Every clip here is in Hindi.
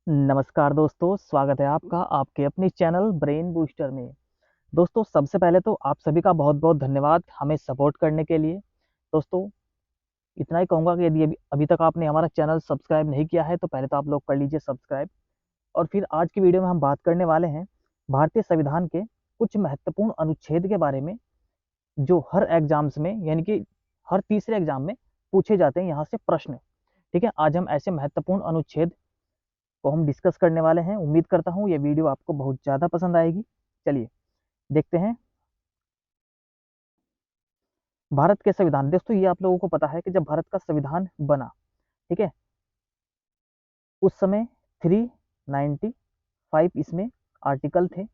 नमस्कार दोस्तों, स्वागत है आपका आपके अपने चैनल ब्रेन बूस्टर में। दोस्तों, सबसे पहले तो आप सभी का बहुत-बहुत धन्यवाद हमें सपोर्ट करने के लिए। दोस्तों, इतना ही कहूँगा कि यदि अभी अभी तक आपने हमारा चैनल सब्सक्राइब नहीं किया है, तो पहले तो आप लोग कर लीजिए सब्सक्राइब। और फिर आज की वीडियो में हम बात करने वाले हैं भारतीय संविधान के कुछ महत्वपूर्ण अनुच्छेद के बारे में, जो हर एग्ज़ाम्स में यानी कि हर तीसरे एग्ज़ाम में पूछे जाते हैं यहाँ से प्रश्न। ठीक है? आज हम ऐसे महत्वपूर्ण अनुच्छेद को हम डिस्कस करने वाले हैं। उम्मीद करता हूँ ये वीडियो आपको बहुत ज़्यादा पसंद आएगी। चलिए देखते हैं। भारत के संविधान, दोस्तों ये आप लोगों को पता है कि जब भारत का संविधान बना, ठीक है, उस समय 395 इसमें आर्टिकल थे,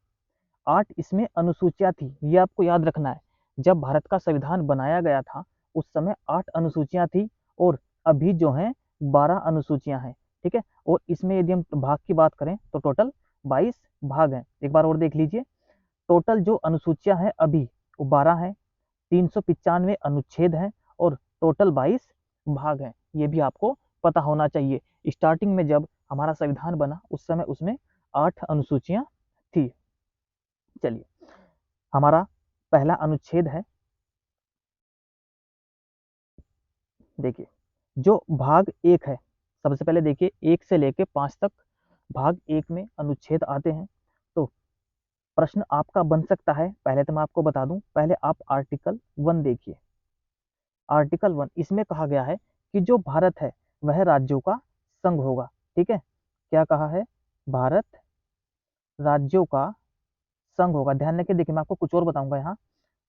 8 इसमें अनुसूचियाँ थी। ये आपको याद रखना है। जब भारत का संविधान बनाया गया था उस समय 8 अनुसूचियाँ थी और अभी जो हैं 12 अनुसूचियाँ हैं। ठीक है? और इसमें यदि हम भाग की बात करें तो टोटल 22 भाग हैं। एक बार और देख लीजिए। टोटल जो अनुसूचियाँ हैं अभी वो 12 हैं, 395 अनुच्छेद हैं और टोटल 22 भाग हैं। ये भी आपको पता होना चाहिए। स्टार्टिंग में जब हमारा संविधान बना उस समय उसमें 8 अनुसूचियाँ थी। चलिए, हमारा पहला अनुच्छेद है, देखिए, जो भाग 1 है। सबसे पहले देखिए 1 से लेके 5 तक भाग 1 में अनुच्छेद आते हैं। तो प्रश्न आपका बन सकता है, पहले तो मैं आपको बता दूं, पहले आप आर्टिकल 1 देखिए। आर्टिकल 1 इसमें कहा गया है कि जो भारत है वह राज्यों का संघ होगा। ठीक है? क्या कहा है? भारत राज्यों का संघ होगा। ध्यान रखिए, देखिए मैं आपको कुछ और बताऊंगा यहाँ।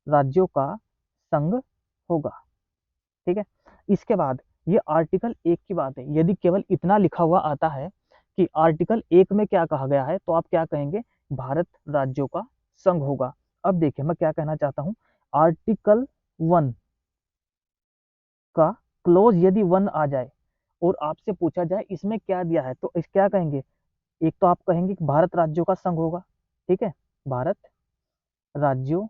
राज्यों का संघ होगा। ठीक है? इसके बाद ये आर्टिकल 1 की बात है। यदि केवल इतना लिखा हुआ आता है कि आर्टिकल 1 में क्या कहा गया है, तो आप क्या कहेंगे? भारत राज्यों का संघ होगा। अब देखिए मैं क्या कहना चाहता हूँ। आर्टिकल 1 का क्लोज यदि 1 आ जाए और आपसे पूछा जाए इसमें क्या दिया है, तो इस क्या कहेंगे? एक तो आप कहेंगे कि भारत राज्यों का संघ होगा। ठीक है? भारत राज्यों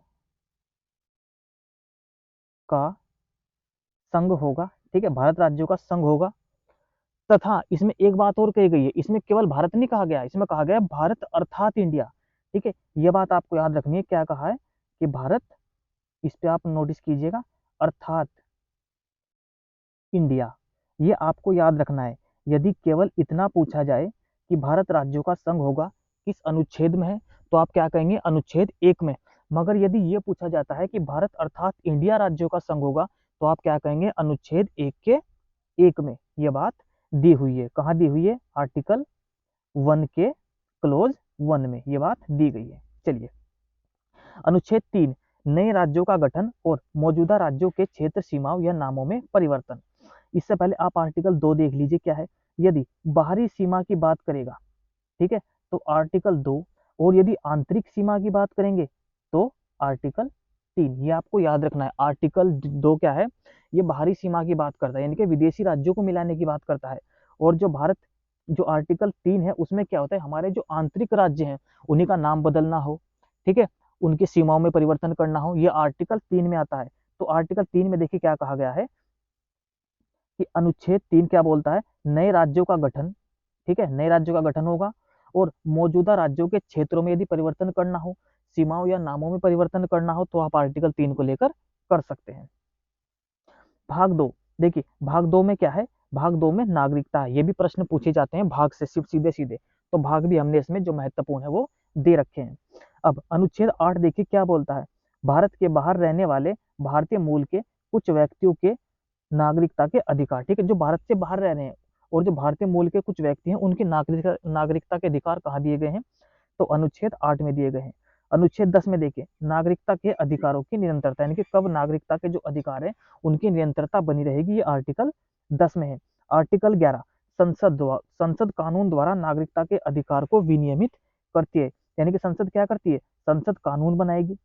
का संघ होगा। ठीक है? भारत राज्यों का संघ होगा। तथा इसमें एक बात और कही गई है, इसमें केवल भारत नहीं कहा गया, इसमें कहा गया भारत अर्थात इंडिया। ठीक है? यह बात आपको याद रखनी है। क्या कहा है कि भारत, इस पे आप नोटिस कीजिएगा, अर्थात इंडिया। ये आपको याद रखना है। यदि केवल इतना पूछा जाए कि भारत राज्यों का संघ होगा किस अनुच्छेद में है, तो आप क्या कहेंगे? अनुच्छेद 1 में। मगर यदि ये पूछा जाता है कि भारत अर्थात इंडिया राज्यों का संघ होगा, तो आप क्या कहेंगे? अनुच्छेद 1 के 1 में ये बात दी हुई है। कहाँ दी हुई है? आर्टिकल 1 के क्लोज 1 में ये बात दी गई है। चलिए, अनुच्छेद 3, नए राज्यों का गठन और मौजूदा राज्यों के क्षेत्र सीमाओं या नामों में परिवर्तन। इससे पहले आप आर्टिकल 2 देख लीजिए क्या है। यदि बाहरी सीमा की बात करेगा, ठीक है, तो आर्टिकल 2, और यदि आंतरिक सीमा की बात करेंगे तो आर्टिकल 3। ये आपको याद रखना है। आर्टिकल 2 क्या है? ये बाहरी सीमा की बात करता है, यानी कि विदेशी राज्यों को मिलाने की बात करता है। और जो भारत, जो आर्टिकल 3 है उसमें क्या होता है? हमारे जो आंतरिक राज्य हैं उन्हीं का नाम बदलना हो, ठीक है, उनकी सीमाओं में परिवर्तन करना हो, ये आर्टिकल 3 में आता है। तो आर्टिकल 3 में देखिए क्या कहा गया है कि अनुच्छेद 3 क्या बोलता है? नए राज्यों का गठन। ठीक है? नए राज्यों का गठन होगा और मौजूदा राज्यों के क्षेत्रों में यदि परिवर्तन करना हो, सीमाओं या नामों में परिवर्तन करना हो, तो आप आर्टिकल 3 को लेकर कर सकते हैं। भाग 2 देखिए, भाग 2 में क्या है? भाग 2 में नागरिकता है। ये भी प्रश्न पूछे जाते हैं भाग से, सिर्फ सीधे सीधे। तो भाग भी हमने इसमें जो महत्वपूर्ण है वो दे रखे हैं। अब अनुच्छेद 8 देखिए क्या बोलता है? भारत के बाहर रहने वाले भारतीय मूल के कुछ व्यक्तियों के नागरिकता के अधिकार। ठीक है? जो भारत से बाहर रह रहे हैं और जो भारतीय मूल के कुछ व्यक्ति हैं उनकी नागरिकता के अधिकार कहाँ दिए गए हैं? तो अनुच्छेद 8 में दिए गए हैं। अनुच्छेद 10 में देखिए, नागरिकता के अधिकारों की निरंतरता, यानी कि कब नागरिकता के जो अधिकार है उनकी निरंतरता बनी रहेगी, ये आर्टिकल 10 में है। आर्टिकल 11, संसद कानून द्वारा नागरिकता के अधिकार को विनियमित करती है। यानी कि संसद क्या करती है? संसद कानून बनाएगी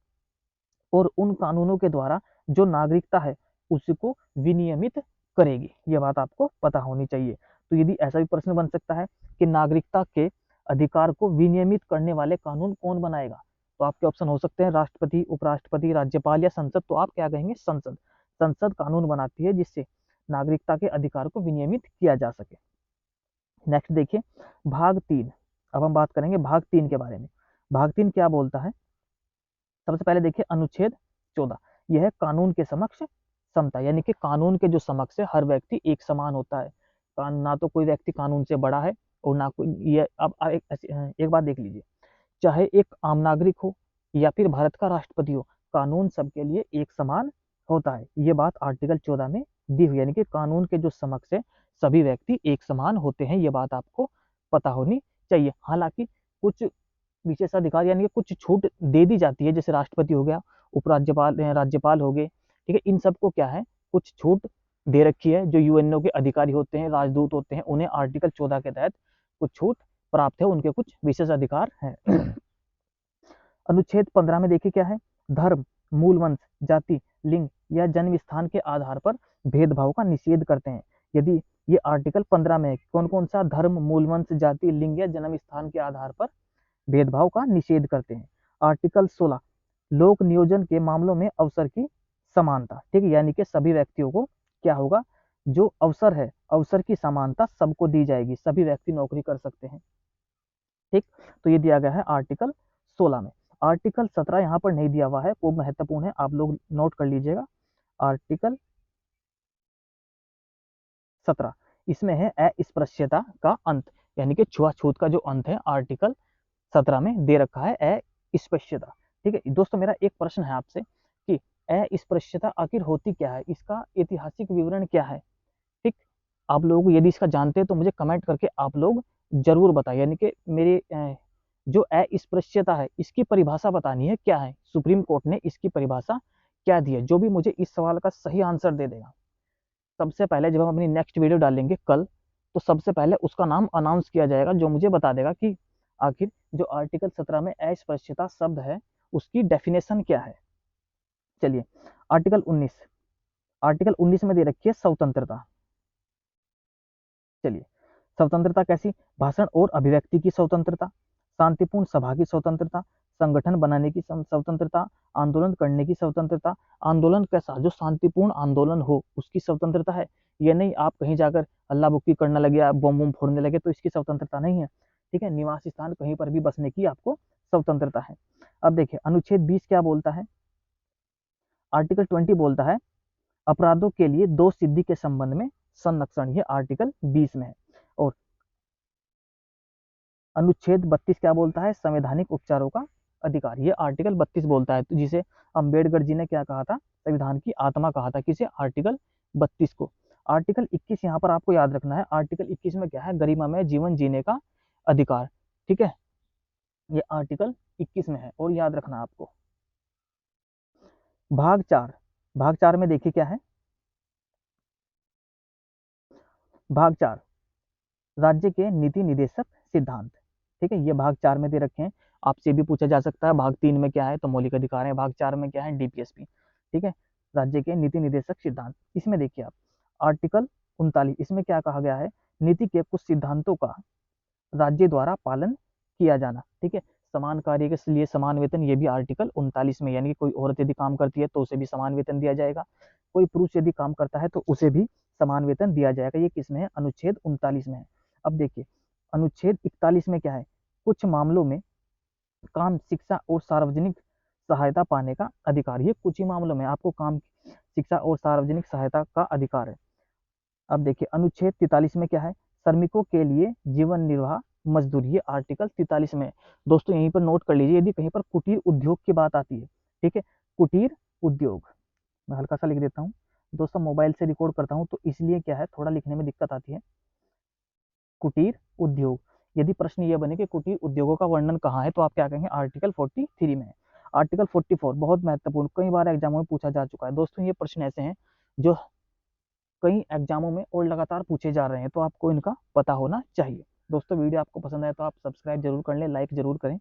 और उन कानूनों के द्वारा जो नागरिकता है उसको विनियमित करेगी। ये बात आपको पता होनी चाहिए। तो यदि ऐसा भी प्रश्न बन सकता है कि नागरिकता के अधिकार को विनियमित करने वाले कानून कौन बनाएगा, तो आपके ऑप्शन हो सकते हैं राष्ट्रपति, उपराष्ट्रपति, राज्यपाल या संसद। तो आप क्या कहेंगे? संसद। संसद कानून बनाती है जिससे नागरिकता के अधिकार को विनियमित किया जा सके। नेक्स्ट देखिए भाग 3। अब हम बात करेंगे भाग 3 के बारे में। भाग 3 क्या बोलता है? सबसे पहले देखिए अनुच्छेद 14, यह है कानून के समक्ष समता, यानी कि कानून के जो समक्ष है हर व्यक्ति एक समान होता है। ना तो कोई व्यक्ति कानून से बड़ा है और ना कोई ये। अब एक बात देख लीजिए, चाहे एक आम नागरिक हो या फिर भारत का राष्ट्रपति हो, कानून सबके लिए एक समान होता है। ये बात आर्टिकल 14 में दी हुई, यानी कि कानून के जो समक्ष है सभी व्यक्ति एक समान होते हैं। ये बात आपको पता होनी चाहिए। हालांकि कुछ विशेषाधिकार यानी कि कुछ छूट दे दी जाती है, जैसे राष्ट्रपति हो गया, उपराज्यपाल राज्यपाल हो गए, ठीक है, इन सबको क्या है कुछ छूट दे रखी है। जो यूएनओ के अधिकारी होते हैं, राजदूत होते हैं, उन्हें आर्टिकल 14 के तहत कुछ छूट प्राप्त है, उनके कुछ विशेष अधिकार हैं। अनुच्छेद 15 में देखिए क्या है, धर्म, मूल वंश, जाति, लिंग या जन्म स्थान के आधार पर भेदभाव का निषेध करते हैं। यदि ये आर्टिकल 15 में कौन कौन सा धर्म, मूल वंश, जाति, लिंग या जन्म स्थान के आधार पर भेदभाव का निषेध करते हैं। आर्टिकल 16 लोक नियोजन के मामलों में अवसर की समानता, ठीक है, यानी कि सभी व्यक्तियों को क्या होगा, जो अवसर है अवसर की समानता सबको दी जाएगी, सभी व्यक्ति नौकरी कर सकते हैं। ठीक, तो ये दिया गया है आर्टिकल 16 में। आर्टिकल 17 यहाँ पर नहीं दिया हुआ है, वो महत्वपूर्ण है, आप लोग नोट कर लीजिएगा। आर्टिकल 17 इसमें है अस्पृश्यता का अंत, यानी कि छुआछूत का जो अंत है आर्टिकल 17 में दे रखा है अस्पृश्यता। ठीक है दोस्तों, मेरा एक प्रश्न है आपसे कि अस्पृश्यता आखिर होती क्या है, इसका ऐतिहासिक विवरण क्या है? ठीक, आप लोग यदि इसका जानते हैं तो मुझे कमेंट करके आप लोग जरूर बताइए, यानी कि मेरे जो अस्पृश्यता है इसकी परिभाषा बतानी है क्या है, सुप्रीम कोर्ट ने इसकी परिभाषा क्या दी है। जो भी मुझे इस सवाल का सही आंसर दे देगा, सबसे पहले जब हम अपनी नेक्स्ट वीडियो डालेंगे कल, तो सबसे पहले उसका नाम अनाउंस किया जाएगा, जो मुझे बता देगा कि आखिर जो आर्टिकल 17 में अस्पृश्यता शब्द है उसकी डेफिनेशन क्या है। चलिए आर्टिकल 19, आर्टिकल 19 में दे रखी है स्वतंत्रता। चलिए स्वतंत्रता कैसी, भाषण और अभिव्यक्ति की स्वतंत्रता, शांतिपूर्ण सभा की स्वतंत्रता, संगठन बनाने की स्वतंत्रता, आंदोलन करने की स्वतंत्रता। आंदोलन कैसा, जो शांतिपूर्ण आंदोलन हो उसकी स्वतंत्रता है, ये नहीं आप कहीं जाकर हल्ला बुक्की करने लगे, बम बम फोड़ने लगे, तो इसकी स्वतंत्रता नहीं है। ठीक है, निवास स्थान कहीं पर भी बसने की आपको स्वतंत्रता है। अब देखिए अनुच्छेद 20 क्या बोलता है, आर्टिकल 20 बोलता है अपराधों के लिए दोष सिद्धि के संबंध में संरक्षण, ये आर्टिकल 20 में है। और अनुच्छेद 32 क्या बोलता है, संवैधानिक उपचारों का अधिकार, ये आर्टिकल 32 बोलता है, तो जिसे अंबेडकर जी ने क्या कहा था, संविधान की आत्मा कहा था, किसे, आर्टिकल 32 को। आर्टिकल 21 यहाँ पर आपको याद रखना है, आर्टिकल 21 में क्या है, गरिमामय जीवन जीने का अधिकार। ठीक है, ये आर्टिकल 21 में है और याद रखना आपको। भाग 4, भाग 4 में देखिए क्या है, भाग 4 राज्य के नीति निदेशक सिद्धांत। ठीक है, ये भाग 4 में दे रखे हैं, आपसे भी पूछा जा सकता है भाग 3 में क्या है, तो मौलिक अधिकार है, भाग 4 में क्या है, डीपीएसपी। ठीक है, राज्य के नीति निदेशक सिद्धांत, इसमें देखिए आप आर्टिकल 39, इसमें क्या कहा गया है, नीति के कुछ सिद्धांतों का राज्य द्वारा पालन किया जाना। ठीक है, समान कार्य के लिए समान वेतन, ये भी आर्टिकल 39 में, यानी कि कोई औरत यदि काम करती है तो उसे भी समान वेतन दिया जाएगा, कोई पुरुष यदि काम करता है तो उसे भी समान वेतन दिया जाएगा। ये किस में है, अनुच्छेद 39 में है। अब देखिए अनुच्छेद 41 में क्या है, कुछ मामलों में काम, शिक्षा और सार्वजनिक सहायता पाने का अधिकार, ये कुछ ही मामलों में आपको काम, शिक्षा और सार्वजनिक सहायता का अधिकार है। अब देखिए अनुच्छेद 43 में क्या है, श्रमिकों के लिए जीवन निर्वाह मजदूरी, ये आर्टिकल 43 में। दोस्तों यहीं पर नोट कर लीजिए, यदि कहीं पर कुटीर उद्योग की बात आती है, ठीक है, कुटीर उद्योग, मैं हल्का सा लिख देता हूँ दोस्तों, मोबाइल से रिकॉर्ड करता हूँ तो इसलिए क्या है थोड़ा लिखने में दिक्कत आती है। कुटीर उद्योग, यदि प्रश्न ये बने कि कुटीर उद्योगों का वर्णन कहाँ है, तो आप क्या कहेंगे, आर्टिकल 43 में है। आर्टिकल 44 बहुत महत्वपूर्ण, कई बार एग्जामों में पूछा जा चुका है दोस्तों, ये प्रश्न ऐसे हैं जो कई एग्जामों में और लगातार पूछे जा रहे हैं, तो आपको इनका पता होना चाहिए। दोस्तों वीडियो आपको पसंद आए तो आप सब्सक्राइब जरूर कर लें, लाइक जरूर करें।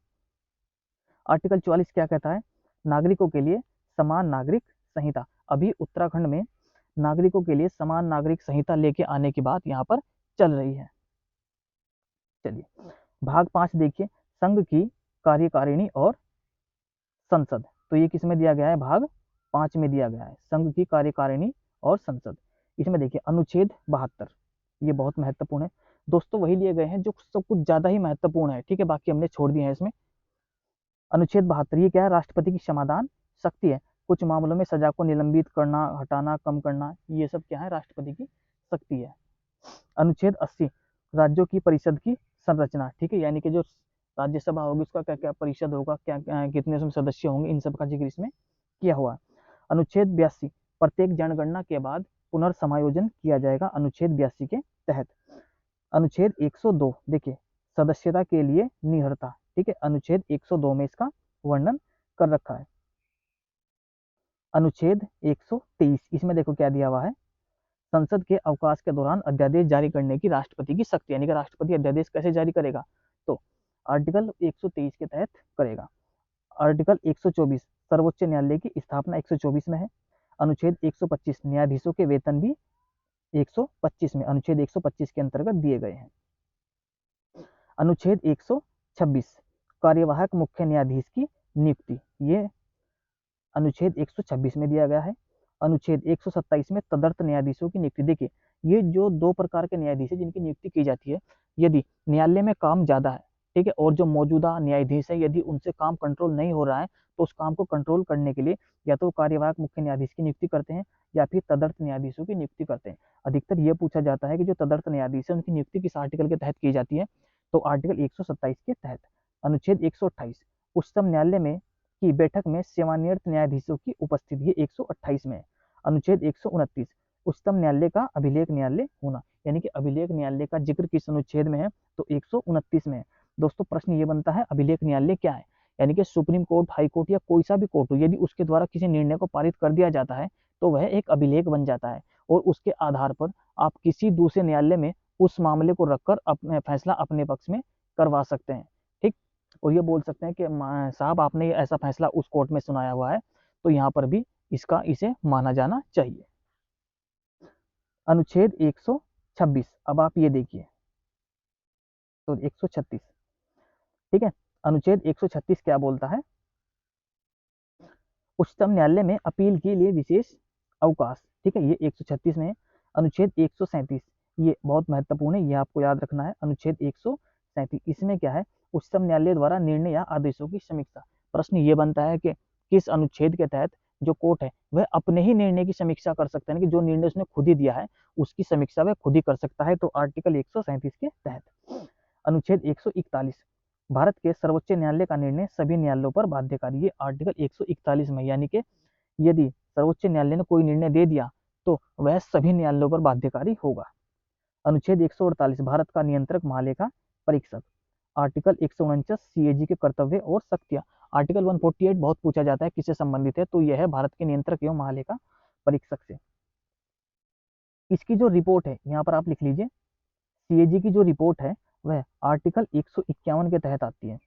आर्टिकल 44 क्या कहता है, नागरिकों के लिए समान नागरिक संहिता। अभी उत्तराखंड में नागरिकों के लिए समान नागरिक संहिता लेके आने की बात यहाँ पर चल रही है। चलिए भाग 5 देखिए, संघ की कार्यकारिणी और संसद, तो ये किस में दिया गया है, भाग 5 में दिया गया है, संघ की कार्यकारिणी और संसद। इसमें देखिए अनुच्छेद 72, ये बहुत महत्वपूर्ण है, दोस्तों वही लिए गए हैं जो सब कुछ ज्यादा ही महत्वपूर्ण है, ठीक है, बाकी हमने छोड़ दिए हैं इसमें। अनुच्छेद 72 ये क्या है, राष्ट्रपति की समाधान शक्ति है। कुछ मामलों में सजा को निलंबित करना, हटाना, कम करना, ये सब क्या है, राष्ट्रपति की शक्ति है। अनुच्छेद 80 राज्यों की परिषद की संरचना, ठीक है, यानी कि जो राज्यसभा होगी उसका क्या क्या परिषद होगा, क्या कितने उसमें सदस्य होंगे, इन सब का जिक्र इसमें किया हुआ है। अनुच्छेद 82 प्रत्येक जनगणना के बाद पुनर्समायोजन किया जाएगा, अनुच्छेद 82 के तहत। अनुच्छेद 102 देखिए, सदस्यता के लिए निहरता, ठीक है, अनुच्छेद 102 में इसका वर्णन कर रखा है। अनुच्छेद 123 इसमें देखो क्या दिया हुआ है, संसद के अवकाश के दौरान अध्यादेश जारी करने की राष्ट्रपति की शक्ति, यानी कि राष्ट्रपति अध्यादेश कैसे जारी करेगा, तो आर्टिकल 123 के तहत करेगा। आर्टिकल 124 सर्वोच्च न्यायालय की स्थापना 124 में है। अनुच्छेद 125 न्यायाधीशों के वेतन भी 125 में, अनुच्छेद 125 के अंतर्गत दिए गए हैं। अनुच्छेद 126 कार्यवाहक मुख्य न्यायाधीश की नियुक्ति, ये अनुच्छेद 126 में दिया गया है। अनुच्छेद 127 में तदर्थ न्यायाधीशों की नियुक्ति, देखिए ये जो दो प्रकार के न्यायाधीश है जिनकी नियुक्ति की जाती है, यदि न्यायालय में काम ज्यादा है, ठीक है, और जो मौजूदा न्यायाधीश है यदि उनसे काम कंट्रोल नहीं हो रहा है, तो उस काम को कंट्रोल करने के लिए या तो कार्यवाहक मुख्य न्यायाधीश की नियुक्ति करते हैं या फिर तदर्थ न्यायाधीशों की नियुक्ति करते हैं। अधिकतर यह पूछा जाता है कि जो तदर्थ न्यायाधीश है उनकी नियुक्ति किस आर्टिकल के तहत की जाती है, तो आर्टिकल 127 के तहत। अनुच्छेद 128 उच्चतम न्यायालय में की बैठक में सेवानिवृत्त न्यायाधीशों की उपस्थिति, ये 128 में है। अनुच्छेद 129 उच्चतम न्यायालय का अभिलेख न्यायालय होना, यानी कि अभिलेख न्यायालय का जिक्र किस अनुच्छेद में है, तो 129 में है। दोस्तों प्रश्न ये बनता है अभिलेख न्यायालय क्या है, यानी कि सुप्रीम कोर्ट, हाई कोर्ट या कोई सा भी कोर्ट हो, यदि उसके द्वारा किसी निर्णय को पारित कर दिया जाता है तो वह एक अभिलेख बन जाता है, और उसके आधार पर आप किसी दूसरे न्यायालय में उस मामले को रखकर अपने फैसला अपने पक्ष में करवा सकते हैं, ठीक। और ये बोल सकते हैं कि साहब आपने ऐसा फैसला उस कोर्ट में सुनाया हुआ है, तो यहाँ पर भी इसे माना जाना चाहिए। अनुच्छेद 126 अब आप ये देखिए, तो 136, ठीक है, अनुच्छेद 136 क्या बोलता है, उच्चतम न्यायालय में अपील के लिए विशेष अवकाश, ठीक है, ये 136 में है। अनुच्छेद 137 ये बहुत महत्वपूर्ण है, ये आपको याद रखना है। अनुच्छेद 137 इसमें क्या है, उच्चतम न्यायालय द्वारा निर्णय या आदेशों की समीक्षा। प्रश्न ये बनता है कि किस अनुच्छेद के तहत जो कोर्ट है वह अपने ही निर्णय की समीक्षा कर सकता है, कि जो निर्णय उसने खुद ही दिया है उसकी समीक्षा वह खुद ही कर सकता है, तो आर्टिकल 137 के तहत। अनुच्छेद 141 भारत के सर्वोच्च न्यायालय का निर्णय सभी न्यायालयों पर बाध्यकारी, ये आर्टिकल 141 में, यानी कि यदि सर्वोच्च न्यायालय ने कोई निर्णय दे दिया तो वह सभी न्यायालयों पर बाध्यकारी होगा। अनुच्छेद 148 भारत का नियंत्रक महालेखा परीक्षक, आर्टिकल 149 सीएजी के कर्तव्य और शक्तियां। आर्टिकल 148 बहुत पूछा जाता है किससे संबंधित है, तो यह है भारत के नियंत्रक एवं महालेखा परीक्षक से। इसकी जो रिपोर्ट है यहाँ पर आप लिख लीजिए, सीएजी की जो रिपोर्ट है वह आर्टिकल 151 के तहत आती है,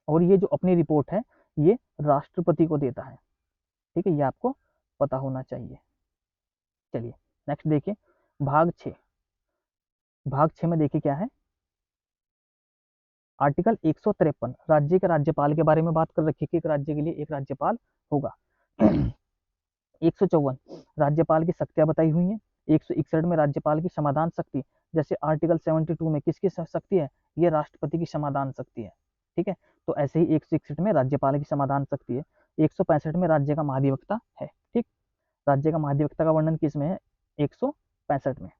और ये जो अपनी रिपोर्ट है ये राष्ट्रपति को देता है, ठीक है, ये आपको पता होना चाहिए। चलिए नेक्स्ट देखिए, भाग 6। भाग 6 में देखिए क्या है, आर्टिकल 153 राज्य के राज्यपाल के बारे में बात कर रखी है कि एक राज्य के लिए एक राज्यपाल होगा। 154 राज्यपाल की शक्तियां बताई हुई हैं। 161 में राज्यपाल की समाधान शक्ति, जैसे आर्टिकल 72 में किसकी शक्ति है, ये राष्ट्रपति की समाधान शक्ति है, ठीक है, तो ऐसे ही 161 में राज्यपाल की समाधान शक्ति है। 165 में राज्य का महाधिवक्ता है, ठीक, राज्य का महाधिवक्ता का वर्णन किस में है, 165 में।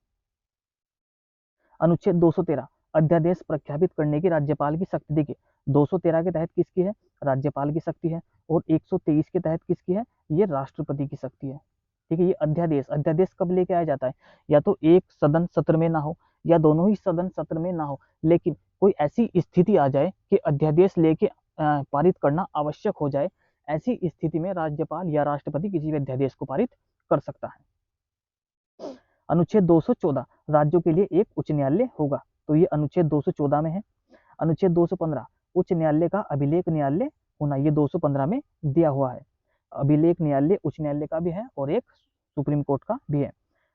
अनुच्छेद 213 अध्यादेश प्रख्यापित करने की राज्यपाल की शक्ति, देखिए 213 के तहत किसकी है, राज्यपाल की शक्ति है, और 123 के तहत किसकी है, ये राष्ट्रपति की शक्ति है, ठीक है। ये अध्यादेश कब लेके आया जाता है, या तो एक सदन सत्र में ना हो या दोनों ही सदन सत्र में ना हो, लेकिन कोई ऐसी स्थिति आ जाए कि अध्यादेश लेके पारित करना आवश्यक हो जाए, ऐसी स्थिति में राज्यपाल या राष्ट्रपति किसी भी अध्यादेश को पारित कर सकता है। अनुच्छेद 214 राज्यों के लिए एक उच्च न्यायालय होगा, तो ये अनुच्छेद 214 में है। अनुच्छेद 215 उच्च न्यायालय का अभिलेख न्यायालय होना, ये 215 में दिया हुआ है। अभिलेख न्यायालय उच्च न्यायालय का भी है और एक सुप्रीम कोर्ट का भी है।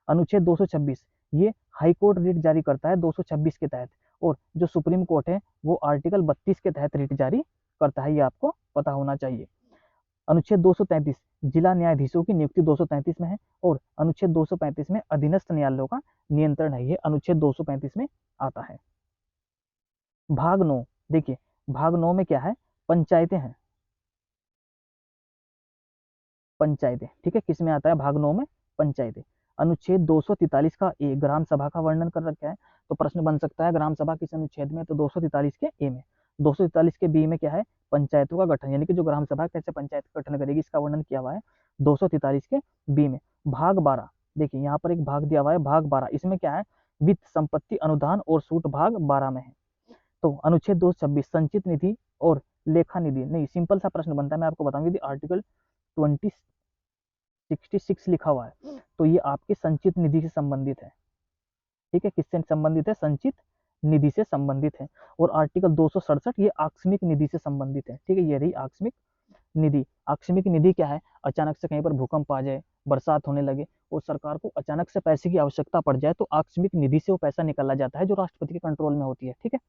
अनुच्छेद 226 ये हाई कोर्ट रिट जारी करता है 226 के तहत, और जो सुप्रीम कोर्ट है वो आर्टिकल 32 के तहत रिट जारी करता है, ये आपको पता होना चाहिए। अनुच्छेद 233 जिला न्यायाधीशों की नियुक्ति 233 में है, और अनुच्छेद 235 में अधीनस्थ न्यायालयों का नियंत्रण है, ये अनुच्छेद 235 में आता है। भाग 9 देखिए, भाग 9 में क्या है, पंचायतें हैं, पंचायतें, ठीक है, किसमें आता है भाग 9 में, पंचायतें। अनुच्छेद 243 का ए ग्राम सभा का वर्णन कर रखा है, तो प्रश्न बन सकता है ग्राम सभा किस अनुच्छेद में, तो 243 के ए में। 243 के बी में क्या है, पंचायतों का गठन, यानी कि जो ग्राम सभा कैसे पंचायत का गठन करेगी इसका वर्णन किया हुआ है 243 के बी में। भाग 12 देखिए, यहाँ पर एक भाग दिया हुआ है, भाग 12 इसमें क्या है, वित्त संपत्ति अनुदान और छूट भाग 12 में है। तो अनुच्छेद 226 संचित निधि और लेखा निधि, नहीं सिंपल सा प्रश्न बनता है, मैं आपको बताऊंगी, आर्टिकल 2066 लिखा हुआ है, तो ये आपके संचित निधि से संबंधित है, ठीक है, किससे संबंधित है, संचित निधि से संबंधित है। और आर्टिकल 267 ये आकस्मिक निधि से संबंधित है, ठीक है, ये रही आकस्मिक निधि। आकस्मिक निधि क्या है, अचानक से कहीं पर भूकंप आ जाए, बरसात होने लगे और सरकार को अचानक से पैसे की आवश्यकता पड़ जाए, तो आकस्मिक निधि से वो पैसा निकाला जाता है जो राष्ट्रपति के कंट्रोल में होती है, ठीक है।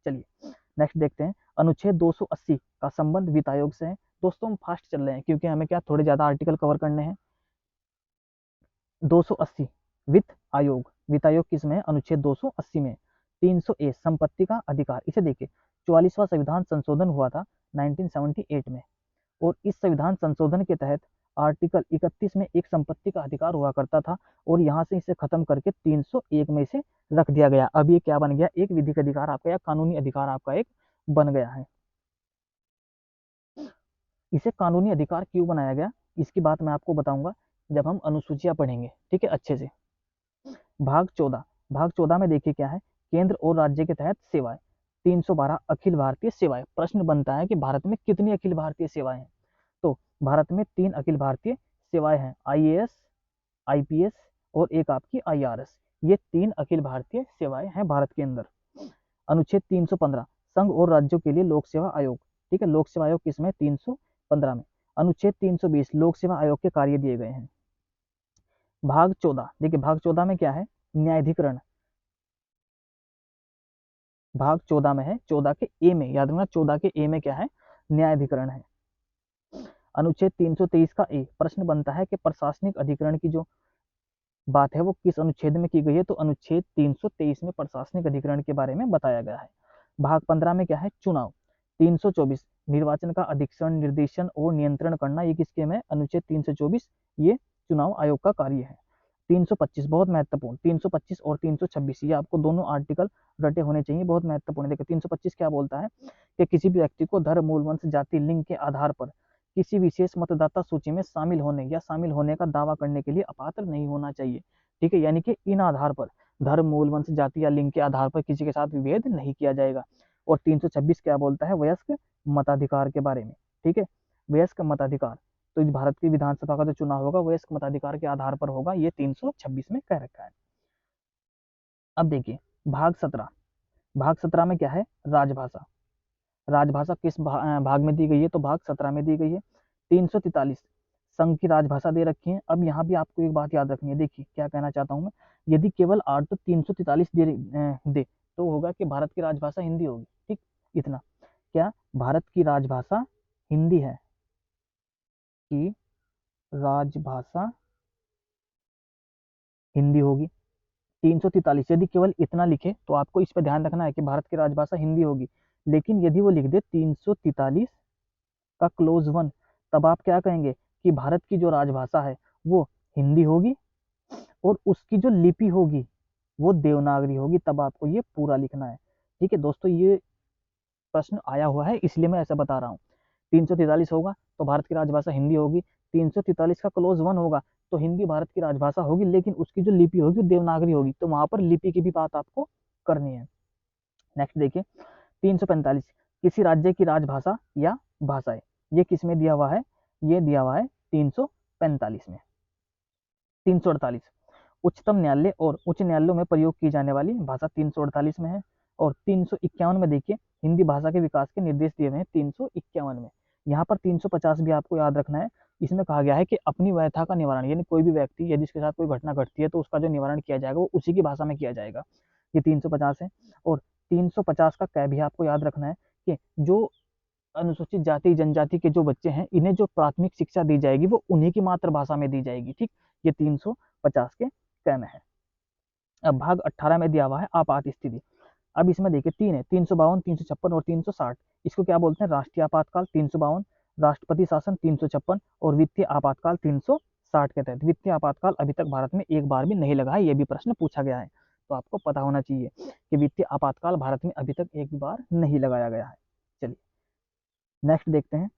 चलिए नेक्स्ट देखते हैं, अनुच्छेद 280 का संबंध वित्त आयोग से है। दोस्तों हम फास्ट चल रहे हैं क्योंकि हमें क्या थोड़े ज्यादा आर्टिकल कवर करने हैं। 280 वित्त आयोग, वित्त आयोग किसमें है, अनुच्छेद 280 में। 300 ए संपत्ति का अधिकार, इसे देखिए 44वां संविधान संशोधन हुआ था 1978 में, और इस संविधान संशोधन के तहत आर्टिकल 31 में एक संपत्ति का अधिकार हुआ करता था, और यहाँ से इसे खत्म करके 301 में इसे रख दिया गया। अब ये क्या बन गया, एक विधिक अधिकार आपका या कानूनी अधिकार आपका एक बन गया है। इसे कानूनी अधिकार क्यों बनाया गया, इसकी बात मैं आपको बताऊंगा जब हम अनुसूचियां पढ़ेंगे, ठीक है, अच्छे से। भाग 14, भाग 14 में देखिए क्या है, केंद्र और राज्य के तहत सेवाएं। 312 अखिल भारतीय सेवाएं। प्रश्न बनता है कि भारत में कितनी अखिल भारतीय सेवाएं हैं, तो भारत में 3 अखिल भारतीय सेवाएं हैं, आईएएस, आईपीएस और एक आपकी आईआरएस, ये 3 अखिल भारतीय सेवाएं हैं भारत के अंदर। अनुच्छेद 315 संघ और राज्यों के लिए लोक सेवा आयोग, ठीक है, लोक सेवा आयोग किसमें, 315 में। अनुच्छेद 320 लोक सेवा आयोग के कार्य दिए गए हैं। भाग 14 देखिए, भाग 14 में क्या है, न्यायाधिकरण। भाग 14 में है, 14 के ए में, याद रखना 14 के ए में क्या है, न्यायाधिकरण है। अनुच्छेद 323 का ए प्रश्न बनता है कि प्रशासनिक अधिकरण की जो बात है वो किस अनुच्छेद में की गई है, तो अनुच्छेद 323 में प्रशासनिक अधिकरण के बारे में बताया गया है। भाग 15 में क्या है, चुनाव। 324 निर्वाचन का अधीक्षण, निर्देशन और नियंत्रण करना, ये किसके में, अनुच्छेद 324, ये चुनाव आयोग का कार्य है। 325 बहुत महत्वपूर्ण, 325 और 326 ये आपको दोनों आर्टिकल रटे होने चाहिए, बहुत महत्वपूर्ण। देखिए 325 क्या बोलता है कि किसी भी व्यक्ति को धर्म, मूल, वंश, जाति, लिंग के आधार पर किसी विशेष मतदाता सूची में शामिल होने या शामिल होने का दावा करने के लिए अपात्र नहीं होना चाहिए, ठीक है, यानी कि इन आधार पर धर्म, मूल, वंश, जाति या लिंग के आधार पर किसी के साथ विभेद नहीं किया जाएगा। और 326 क्या बोलता है, वयस्क मताधिकार के बारे में, ठीक है, वयस्क मताधिकार, तो इस भारत की विधानसभा का जो चुनाव होगा वयस्क मताधिकार के आधार पर होगा, ये 326 में कह रखा है। अब देखिए भाग 17, भाग 17 में क्या है, राजभाषा। राजभाषा किस भाग में दी गई है, तो भाग 17 में दी गई है। 343 संघ की राजभाषा दे रखी है। अब यहाँ भी आपको एक बात याद रखनी है, देखिए क्या कहना चाहता हूँ मैं, यदि केवल 8 तो 343 दे तो होगा कि भारत की राजभाषा हिंदी होगी, ठीक, इतना, क्या भारत की राजभाषा हिंदी है, कि राजभाषा हिंदी होगी। 343 यदि केवल इतना लिखे तो आपको इस पर ध्यान रखना है कि भारत की राजभाषा हिंदी होगी, लेकिन यदि वो लिख दे 343 का क्लोज वन, तब आप क्या कहेंगे कि भारत की जो राजभाषा है वो हिंदी होगी और उसकी जो लिपि होगी वो देवनागरी होगी, तब आपको ये पूरा लिखना है, ठीक है दोस्तों। ये प्रश्न आया हुआ है इसलिए मैं ऐसा बता रहा हूँ। 343 होगा तो भारत की राजभाषा हिंदी होगी, 343 का क्लोज वन होगा तो हिंदी भारत की राजभाषा होगी, लेकिन उसकी जो लिपि होगी देवनागरी होगी, तो वहां पर लिपि की भी बात आपको करनी है। नेक्स्ट देखिए 345 किसी राज्य की राजभाषा या भाषाएं, ये किस में दिया हुआ है, ये दिया हुआ है 345 में। 348 उच्चतम न्यायालय और उच्च न्यायालयों में प्रयोग की जाने वाली भाषा 348 में है। और 351 में देखिए हिंदी भाषा के विकास के निर्देश दिए हुए हैं 351 में। यहाँ पर 350 भी आपको याद रखना है, इसमें कहा गया है कि अपनी व्यथा का निवारण, यानी कोई भी व्यक्ति यदि इसके साथ कोई घटना घटती है तो उसका जो निवारण किया जाएगा वो उसी की भाषा में किया जाएगा, ये 350 है। और 350 का कै भी आपको याद रखना है कि जो अनुसूचित जाति जनजाति के जो बच्चे हैं, इन्हें जो प्राथमिक शिक्षा दी जाएगी वो उन्हीं की मातृभाषा में दी जाएगी। ठीक, ये 350 के क में है। अब भाग 18 में दिया हुआ है आपात स्थिति। अब इसमें देखिए तीन है, 352, 356 और 360। इसको क्या बोलते हैं? राष्ट्रीय आपातकाल 352, राष्ट्रपति शासन 356 और वित्तीय आपातकाल 360 के तहत। वित्तीय आपातकाल अभी तक भारत में एक बार भी नहीं लगा है, ये भी प्रश्न पूछा गया है, तो आपको पता होना चाहिए कि वित्तीय आपातकाल भारत में अभी तक एक बार नहीं लगाया गया है। चलिए नेक्स्ट देखते हैं,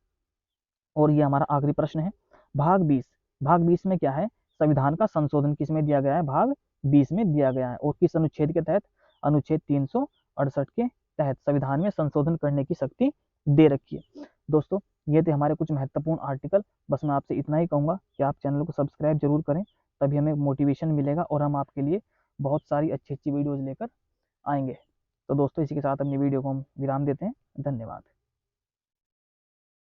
और ये हमारा आखिरी प्रश्न है। भाग 20। भाग 20 में क्या है? संविधान का संशोधन किसमें दिया गया है? भाग 20 में दिया गया है। और किस अनुच्छेद के तहत? अनुच्छेद 368 के तहत संविधान में संशोधन करने की शक्ति दे रखी है। दोस्तों ये थे हमारे कुछ महत्वपूर्ण आर्टिकल। बस मैं आपसे इतना ही कहूँगा कि आप चैनल को सब्सक्राइब जरूर करें, तभी हमें मोटिवेशन मिलेगा और हम आपके लिए बहुत सारी अच्छी अच्छी वीडियोज़ लेकर आएंगे। तो दोस्तों इसी के साथ अपनी वीडियो को हम विराम देते हैं। धन्यवाद।